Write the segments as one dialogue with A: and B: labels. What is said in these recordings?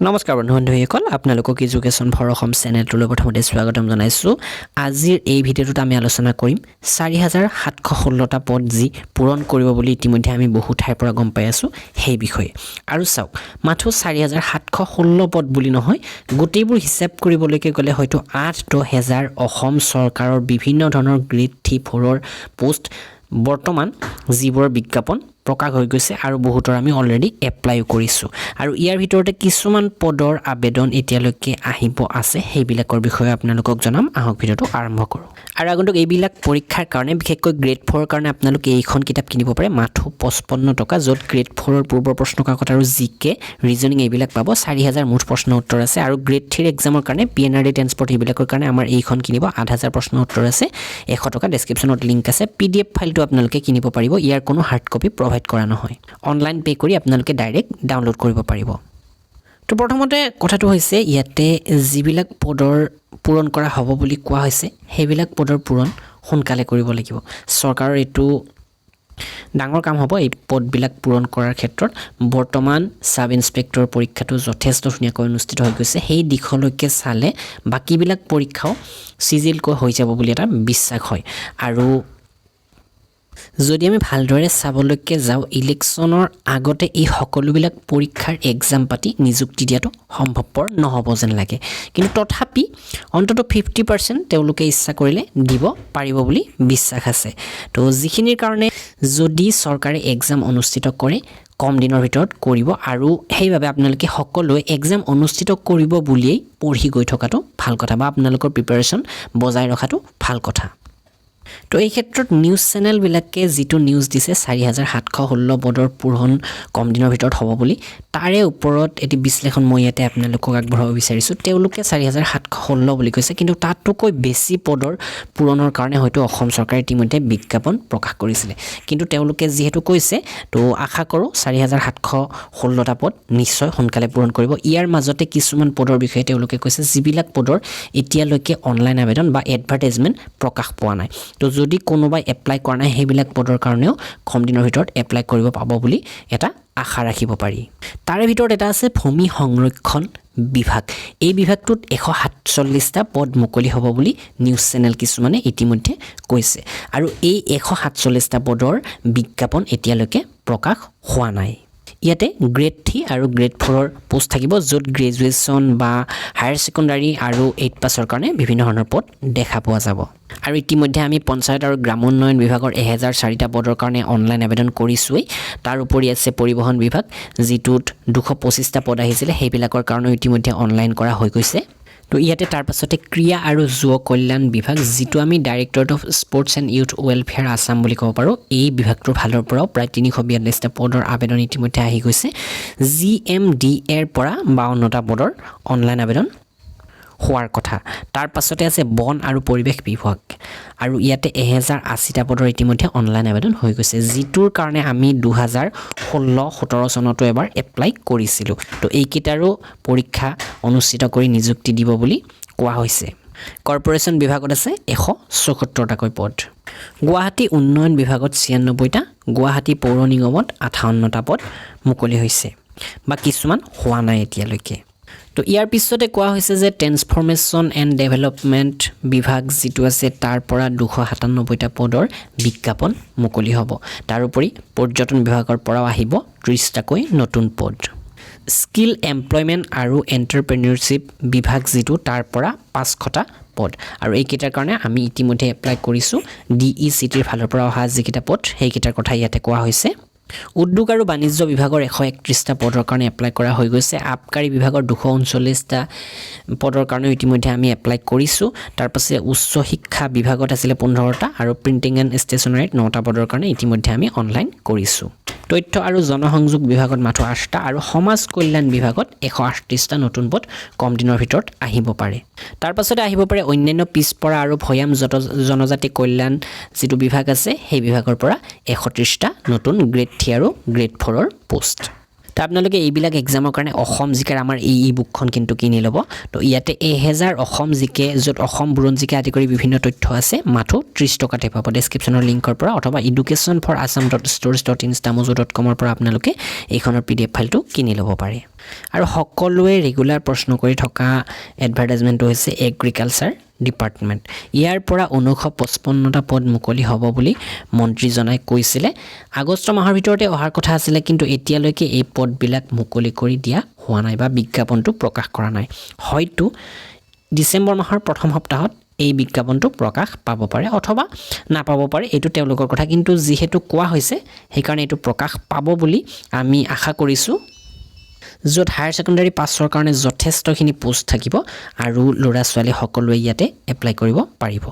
A: নমস্কাৰ বন্ধু-বান্ধৱীসকল আপোনালোকক education for Assam চেনেলটোলৈ প্ৰথমতে স্বাগতম জনাইছোঁ। আজিৰ এই ভিডিঅ'টোত আমি আলোচনা কৰিম ৪৭১৬টা পদ যি পূৰণ কৰিব বুলি ইতিমধ্যে আমি বহু ঠাইৰ পৰা গম পাই আছোঁ সেই বিষয়ে। আৰু চাওক মাথো ৪৭১৬ পদ বুলি নহয়, গোটেইবোৰ হিচাপ কৰিবলৈকে গ'লে হয়তো ৮-১০ হাজাৰ অসম চৰকাৰৰ বিভিন্ন ধৰণৰ গ্ৰেড 3-4ৰ পোষ্ট বৰ্তমান যিবোৰ বিজ্ঞাপন প্ৰকাশ হৈ গৈছে আৰু বহুতৰ আমি অলৰেডি এপ্লাইও কৰিছোঁ। আৰু ইয়াৰ ভিতৰতে কিছুমান পদৰ আবেদন এতিয়ালৈকে আহিব আছে, সেইবিলাকৰ বিষয়ে আপোনালোকক জনাম। আহক ভিডিঅ'টো আৰম্ভ কৰোঁ। আৰু আগন্তুক এইবিলাক পৰীক্ষাৰ কাৰণে বিশেষকৈ গ্ৰেড 4ৰ কাৰণে আপোনালোকে এইখন কিতাপ কিনিব পাৰে মাথো 55 টকা, য'ত গ্ৰেড 4ৰ পূৰ্বৰ প্ৰশ্ন কাকত আৰু জিকে ৰিজনিং এইবিলাক পাব। ৪,০০০ মুঠ প্ৰশ্ন উত্তৰ আছে। আৰু গ্ৰেড 3 এক্সামৰ কাৰণে PNRD ট্ৰেন্সপৰ্ট এইবিলাকৰ কাৰণে আমাৰ এইখন কিনিব ৮,০০০ প্ৰশ্ন উত্তৰ আছে, 100 টকা। ডেছক্ৰিপশ্যনত লিংক আছে। PDF ফাইলটো আপোনালোকে কিনিব পাৰিব। ইয়াৰ কোনো হাৰ্ড কপি প্ৰভাইড কৰা নহয়, অনলাইন পে' কৰি আপোনালোকে ডাইৰেক্ট ডাউনলোড কৰিব পাৰিব। তো প্ৰথমতে কথাটো হৈছে ইয়াতে যিবিলাক পদৰ পূৰণ কৰা হ'ব বুলি কোৱা হৈছে সেইবিলাক পদৰ পূৰণ সোনকালে কৰিব লাগিব। চৰকাৰৰ এইটো ডাঙৰ কাম হ'ব এই পদবিলাক পূৰণ কৰাৰ ক্ষেত্ৰত। বৰ্তমান ছাব ইন্সপেক্টৰ পৰীক্ষাটো যথেষ্ট ধুনীয়াকৈ অনুষ্ঠিত হৈ গৈছে। সেই দিশলৈকে চালে বাকীবিলাক পৰীক্ষাও চিজিলকৈ হৈ যাব বুলি এটা বিশ্বাস হয়। আৰু যদি আমি ভালদৰে চাবলৈকে যাওঁ, ইলেকশ্যনৰ আগতে এই সকলোবিলাক পৰীক্ষাৰ এক্সাম পাতি নিযুক্তি দিয়াটো সম্ভৱপৰ নহ'ব যেন লাগে। কিন্তু তথাপি অন্ততঃ 50% তেওঁলোকে ইচ্ছা কৰিলে দিব পাৰিব বুলি বিশ্বাস আছে। তো যিখিনিৰ কাৰণে যদি চৰকাৰে এক্সাম অনুষ্ঠিত কৰে কম দিনৰ ভিতৰত কৰিব, আৰু সেইবাবে আপোনালোকে সকলোৱে এক্সাম অনুষ্ঠিত কৰিব বুলিয়েই পঢ়ি গৈ থকাটো ভাল কথা, বা আপোনালোকৰ প্ৰিপাৰেশ্যন বজাই ৰখাটো ভাল কথা। তো এই ক্ষেত্ৰত নিউজ চেনেলবিলাকে যিটো নিউজ দিছে ৪,৭১৬ পদৰ পূৰণ কম দিনৰ ভিতৰত হ'ব বুলি, তাৰে ওপৰত এটি বিশ্লেষণ মই ইয়াতে আপোনালোকক আগবঢ়াব বিচাৰিছোঁ। তেওঁলোকে ৪,৭১৬ বুলি কৈছে, কিন্তু তাতকৈ বেছি পদৰ পূৰণৰ কাৰণে হয়তো অসম চৰকাৰে ইতিমধ্যে বিজ্ঞাপন প্ৰকাশ কৰিছিলে। কিন্তু তেওঁলোকে যিহেতু কৈছে, তো আশা কৰোঁ ৪,৭১৬টা পদ নিশ্চয় সোনকালে পূৰণ কৰিব। ইয়াৰ মাজতে কিছুমান পদৰ বিষয়ে তেওঁলোকে কৈছে যিবিলাক পদৰ এতিয়ালৈকে অনলাইন আবেদন বা এডভাৰটাইজমেণ্ট প্ৰকাশ পোৱা নাই। তো যদি কোনোবাই এপ্লাই কৰা নাই সেইবিলাক পদৰ কাৰণেও কম দিনৰ ভিতৰত এপ্লাই কৰিব পাব বুলি এটা আশা ৰাখিব পাৰি। তাৰে ভিতৰত এটা আছে ভূমি সংৰক্ষণ বিভাগ। এই বিভাগটোত 147টা পদ মুকলি হ'ব বুলি নিউজ চেনেল কিছুমানে ইতিমধ্যে কৈছে। আৰু এই 147টা পদৰ বিজ্ঞাপন এতিয়ালৈকে প্ৰকাশ হোৱা নাই। ইয়াতে গ্ৰেড 3 আৰু গ্ৰেড 4ৰ পোষ্ট থাকিব, য'ত গ্ৰেজুৱেশ্যন বা হায়াৰ ছেকেণ্ডাৰী আৰু 8 পাছৰ কাৰণে বিভিন্ন ধৰণৰ পদ দেখা পোৱা যাব। আৰু ইতিমধ্যে আমি পঞ্চায়ত আৰু গ্ৰামোন্নয়ন বিভাগৰ 1004টা পদৰ কাৰণে অনলাইন আবেদন কৰিছোঁৱেই। তাৰ উপৰি আছে পৰিবহণ বিভাগ, যিটোত 225টা পদ আহিছিলে, সেইবিলাকৰ কাৰণেও ইতিমধ্যে অনলাইন কৰা হৈ গৈছে। তো ইয়াতে তাৰ পাছতে ক্ৰীড়া আৰু যুৱ কল্যাণ বিভাগ, যিটো আমি directorate of sports and youth welfare Assam বুলি ক'ব পাৰোঁ। এই বিভাগটোৰ ফালৰ পৰাও প্ৰায় 342টা পদৰ আবেদন ইতিমধ্যে আহি গৈছে। GMDAৰ পৰা 52টা পদৰ অনলাইন আবেদন হোৱাৰ কথা। তাৰ পাছতে আছে বন আৰু পৰিৱেশ বিভাগ, আৰু ইয়াতে 1080টা পদৰ ইতিমধ্যে অনলাইন আবেদন হৈ গৈছে, যিটোৰ কাৰণে আমি 2016-17 চনতো এবাৰ এপ্লাই কৰিছিলোঁ। তো এইকেইটাৰো পৰীক্ষা অনুষ্ঠিত কৰি নিযুক্তি দিব বুলি কোৱা হৈছে। কৰ্পৰেশ্যন বিভাগত আছে 174টাকৈ পদ। গুৱাহাটী উন্নয়ন বিভাগত 96টা, গুৱাহাটী পৌৰ নিগমত 58টা পদ মুকলি হৈছে, বা কিছুমান হোৱা নাই এতিয়ালৈকে। তো ইয়াৰ পিছতে কোৱা হৈছে যে ট্ৰেন্সফৰ্মেশ্যন এণ্ড ডেভেলপমেণ্ট বিভাগ যিটো আছে, তাৰ পৰা 297টা পদৰ বিজ্ঞাপন মুকলি হ'ব। তাৰোপৰি পৰ্যটন বিভাগৰ পৰাও আহিব 30টাকৈ নতুন পদ। স্কিল এমপ্লয়মেণ্ট আৰু এণ্টাৰপ্ৰেনিয়ৰশ্বিপ বিভাগ যিটো, তাৰ পৰা 500টা পদ। আৰু এইকেইটাৰ কাৰণে আমি ইতিমধ্যে এপ্লাই কৰিছোঁ। DECTৰ ফালৰ পৰা অহা যিকেইটা পদ সেইকেইটাৰ কথা ইয়াতে কোৱা হৈছে। উদ্যোগ আৰু বাণিজ্য বিভাগৰ 131টা পদৰ কাৰণে এপ্লাই কৰা হৈ গৈছে। আবকাৰী বিভাগৰ 239টা পদৰ কাৰণেও ইতিমধ্যে আমি এপ্লাই কৰিছোঁ। তাৰপাছত উচ্চ শিক্ষা বিভাগত আছিলে 15টা, আৰু প্ৰিণ্টিং এণ্ড ষ্টেচনাৰীত 9টা পদৰ কাৰণে ইতিমধ্যে আমি অনলাইন কৰিছোঁ। তথ্য আৰু জনসংযোগ বিভাগত মাথো 8টা, আৰু সমাজ কল্যাণ বিভাগত 138টা নতুন পদ কম দিনৰ ভিতৰত আহিব পাৰে। তাৰ পাছতে আহিব পাৰে অন্যান্য পিছপৰা আৰু ভৈয়াম জনজাতি কল্যাণ যিটো বিভাগ আছে, সেই বিভাগৰ পৰা 130টা নতুন গ্ৰেড 3 আৰু গ্ৰেড 4ৰ পোষ্ট। তো আপোনালোকে এইবিলাক এক্সামৰ কাৰণে অসম জিকেৰ আমাৰ এই বুকখন কিন্তু কিনি ল'ব। তো ইয়াতে 1000 অসম জিকে, য'ত অসম বুৰঞ্জী জিকে আদি কৰি বিভিন্ন তথ্য আছে, মাথো 30 টকাতে পাব। ডেছক্ৰিপশ্যনৰ লিংকৰ পৰা অথবা education for assam.stores.instamojo.com পৰা আপোনালোকে এইখনৰ PDF ফাইলটো কিনি ল'ব পাৰে। আৰু সকলোৱে ৰেগুলাৰ প্ৰশ্ন কৰি থকা এডভাৰটাইজমেণ্টটো হৈছে এগ্ৰিকালচাৰ ডিপাৰ্টমেণ্ট ইয়াৰ পৰা 955টা পদ মুকলি হ'ব বুলি মন্ত্ৰীজনাই কৈছিলে আগষ্ট মাহৰ ভিতৰতে অহাৰ কথা আছিলে কিন্তু এতিয়ালৈকে এই পদবিলাক মুকলি কৰি দিয়া হোৱা নাই বা বিজ্ঞাপনটো প্ৰকাশ কৰা নাই হয়তো ডিসেম্বৰ মাহৰ প্ৰথম সপ্তাহত এই বিজ্ঞাপনটো প্ৰকাশ পাব পাৰে অথবা নাপাব পাৰে এইটো তেওঁলোকৰ কথা কিন্তু যিহেতু কোৱা হৈছে সেইকাৰণে এইটো প্ৰকাশ পাব বুলি আমি আশা কৰিছোঁ য'ত হায়াৰ সেকেন্ডাৰী পাছৰ কাৰণে যথেষ্টখিনি পোষ্ট থাকিব আৰু ল'ৰা ছোৱালী সকলোৱে ইয়াতে এপ্লাই কৰিব পাৰিব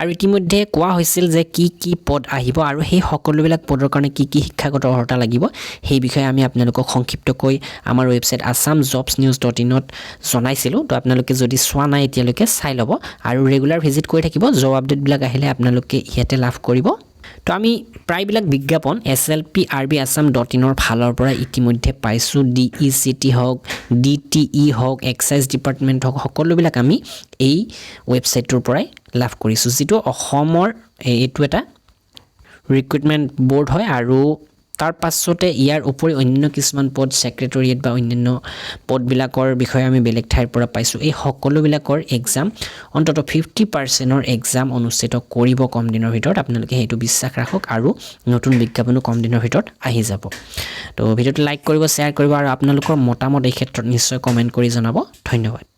A: আৰু ইতিমধ্যে কোৱা হৈছিল যে কি পদ আহিব আৰু সেই সকলোবিলাক পদৰ কাৰণে কি শিক্ষাগত অৰ্হতা লাগিব সেই বিষয়ে আমি আপোনালোকক সংক্ষিপ্তকৈ আমাৰ ৱেবছাইট assamjobsnews.in ত জনাইছিলোঁ তো আপোনালোকে যদি চোৱা নাই এতিয়ালৈকে চাই ল'ব আৰু ৰেগুলাৰ ভিজিট কৰি থাকিব জব আপডেটবিলাক আহিলে আপোনালোকে ইয়াতে লাভ কৰিব তো আমি প্ৰায়বিলাক বিজ্ঞাপন slprbassam.in ৰ ফালৰ পৰা ইতিমধ্যে পাইছোঁ DECT হওক DTE হওক এক্সাইজ ডিপাৰ্টমেণ্ট হওক সকলোবিলাক আমি এই ৱেবছাইটটোৰ পৰাই লাভ কৰিছোঁ যিটো অসমৰ এইটো এটা ৰিক্ৰুটমেণ্ট বৰ্ড হয় আৰু তাৰ পাছতে ইয়াৰ উপৰি অন্য কিছুমান পদ সেক্ৰেটাৰিয়েট বা অন্যান্য পদবিলাকৰ বিষয়ে আমি বেলেগ ঠাইৰ পৰা পাইছোঁ এই সকলোবিলাকৰ এক্সাম অন্তত 50%ৰ এক্সাম অনুষ্ঠিত কৰিব কম দিনৰ ভিতৰত আপোনালোকে সেইটো বিশ্বাস ৰাখক আৰু নতুন বিজ্ঞাপনো কম দিনৰ ভিতৰত আহি যাব তো ভিডিঅ'টো লাইক কৰিব শ্বেয়াৰ কৰিব আৰু আপোনালোকৰ মতামত এই ক্ষেত্ৰত নিশ্চয় কমেণ্ট কৰি জনাব ধন্যবাদ